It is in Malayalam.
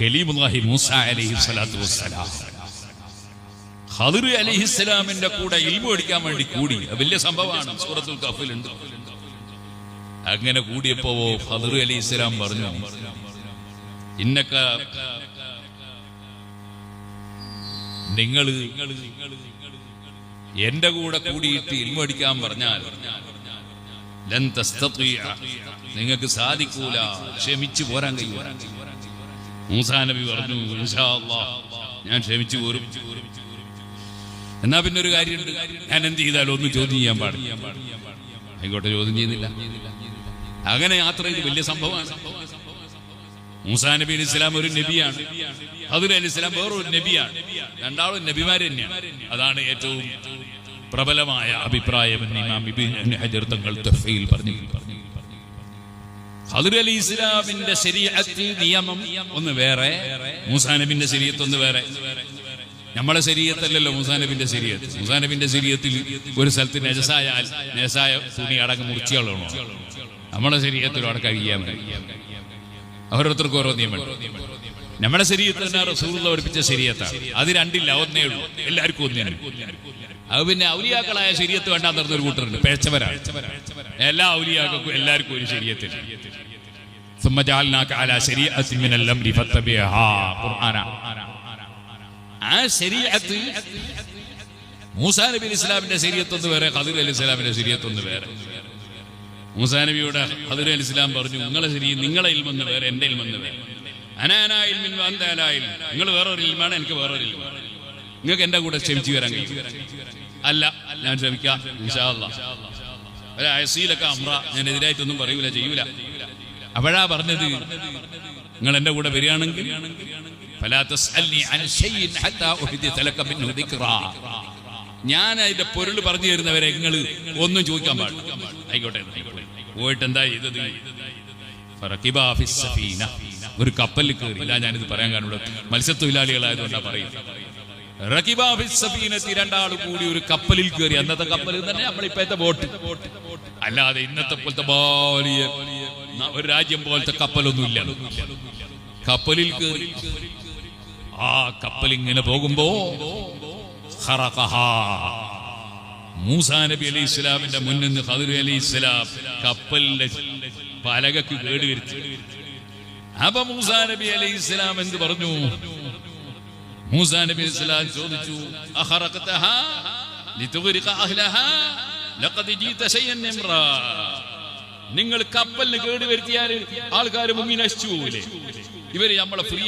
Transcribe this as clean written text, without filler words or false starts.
കലീമുല്ലാഹി മൂസ അലൈഹിസ്സലാത്തു വസ്സലാം ഖദിർ അലൈഹിസ്സലാമിന്റെ കൂടെ ഇൽമു പഠിക്കാൻ വേണ്ടി കൂടി. വലിയ സംഭവമാണ്, സൂറത്തുൽ കഹ്ഫിലുണ്ട്. അങ്ങനെ കൂടിയപ്പോ ഖദിർ അലൈഹിസ്സലാം പറഞ്ഞു, ഇന്നക നിങ്ങൾ എന്റെ കൂടെ കൂടിയിട്ട് ഇൽമു പഠിക്കാൻ പറഞ്ഞാൽ ലൻ തസ്തതിഅ, നിങ്ങൾക്ക് സാധിക്കൂല, ക്ഷമിച്ചു പോരാൻ കഴിയൂല. മൂസാ നബി പറഞ്ഞു, ഇൻഷാ അല്ലാഹ് ഞാൻ ക്ഷമിച്ചു പോരും. എന്നാ പിന്നെ ഒരു കാര്യമുണ്ട്, ഞാൻ എന്ത് ചെയ്താലും ഒന്നും ചോദ്യം ചെയ്യാൻ പാടില്ല. ആയിക്കോട്ടെ, ചോദ്യം ചെയ്യുന്നില്ല. അങ്ങനെ യാത്ര ചെയ്ത് വലിയ സംഭവമാണ്. മൂസാ നബി അലൈഹി സ്വലാം ഒരു നബിയാണ്, ഖദിർ അലൈഹി സ്വലാം വേറൊരു നബിയാണ്. രണ്ടാളും നബിമാർ തന്നെയാണ്. അതാണ് ഏറ്റവും പ്രബലമായ അഭിപ്രായം. ഇമാം ഇബ്നു ഹജർ തങ്ങൾ തഫ്സീൽ പറഞ്ഞു. ഖദിർ അലൈഹി സ്വലാമിന്റെ ശരീഅത്ത് നിയമം ഒന്ന് വേറെ, മൂസാ നബിന്റെ ശരീഅത്ത് ഒന്ന് വേറെ. നമ്മളെ ശരീഅത്തല്ലല്ലോ മൂസാ നബിന്റെ ശരീഅത്ത്. മൂസാ നബിന്റെ ശരീഅത്തിൽ ഒരു സ്ഥലത്ത് നജസായാൽ നജസായ തുണി അടങ്ങ് മുറിച്ചുകളണോ? നമ്മളെ ശരീഅത്തിൽ അവിടെ കഴിയാൻ ഓരോരുത്തർക്കും ഓരോ നിയമം. നമ്മുടെ ശരീഅത്ത് തന്നെ റസൂലുള്ളാഹി പഠിപ്പിച്ച ശരീഅത്താണ്. അത് രണ്ടില്ല, ഒന്നേ ഉള്ളൂ, എല്ലാവർക്കും ഒന്നേ. അത് പിന്നെ ഔലിയാക്കളായ ശരീഅത്ത് വേണ്ടാന്ന് പറഞ്ഞൊരു കൂട്ടരുണ്ട്, പേച്ചവരാണ്. എല്ലാ ഔലിയാക്കൾക്കും എല്ലാവർക്കും ഒരു ശരീഅത്തിൽ. ثم جعلناك على شريعة من الأمر فاتبعها ഖുർആന. ആ ശരീഅത്ത് മൂസാ നബി അലൈഹി സ്വലാമിന്റെ ശരീഅത്ത് ഒന്ന് വേറെ, ഖദിർ അലൈഹി സ്വലാമിന്റെ ശരീഅത്ത് ഒന്ന് വേറെ. മൂസാ നബിയോട് ഖദിർ അലൈഹി സ്വലാം പറഞ്ഞു, നിങ്ങളെ ഇൽമൊന്ന് വേറെ, എന്റെ ഇൽമൊന്ന് വേറെ. നിങ്ങൾ വേറൊരു ഇൽമാണ്, എനിക്ക് വേറൊരു ഇൽമാണ്. നിങ്ങൾക്ക് എന്റെ കൂടെ ക്ഷമിച്ചു വരാൻ കഴിയും? അല്ല, ഞാൻ ക്ഷമിക്കാം ഇൻഷാ അല്ലാഹ്. ഒരയസീലൊക്കെ അമ്ര, ഞാൻ എതിരായിട്ടൊന്നും പറയൂല, ചെയ്യൂല. അപ്പോഴാ പറഞ്ഞത്, നിങ്ങൾ എന്റെ കൂടെ വരികയാണെങ്കിൽ ഞാൻ അതിന്റെ പൊരുൾ പറഞ്ഞു തരുന്നവരെ നിങ്ങൾ ഒന്നും ചോദിക്കാൻ പാടില്ല. ആയിക്കോട്ടെ. പോയിട്ട് എന്താ ചെയ്തത്? ഒരു കപ്പലിൽ കയറില്ല. ഞാനിത് പറയാൻ കാരണം മത്സ്യത്തൊഴിലാളികളായതുകൊണ്ടാ പറയുന്നത്. രണ്ടാൾ കൂടി ഒരു കപ്പലിൽ കയറി. അന്നത്തെ കപ്പൽ തന്നെ നമ്മളിപ്പോഴത്തെ ബോട്ട്, അല്ലാതെ ഇന്നത്തെ പോലത്തെ വലിയ ഒരു രാജ്യം പോലത്തെ കപ്പലൊന്നും ഇല്ല. കപ്പലിൽ കയറി. ആ കപ്പൽ ഇങ്ങനെ പോകുമ്പോ മൂസാ നബി അലൈഹി സ്വലാമിന്റെ മുന്നിൽ നിന്ന് ഖദിർ അലൈഹി സ്വലാം കപ്പലിന്റെ പലകക്ക് കേടുവരുത്തി. അപ്പൊ മൂസാ നബി അലൈഹി സ്വലാം എന്ത് പറഞ്ഞു? മൂസാ നബി അലൈഹി സ്വലാം ചോദിച്ചു, അഖറഖതഹാ ലിതുഗ്രിഖ അഹ്ലഹാ ലഖദ് ജീത ശൈഅൻ ഇംറാ. നിങ്ങൾ കപ്പലിന് കേടുവരുത്തിയാൽ ആൾക്കാർ മുങ്ങി നശിച്ചു പോവില്ലേ? ഇവര് നമ്മളെ ഫ്രീ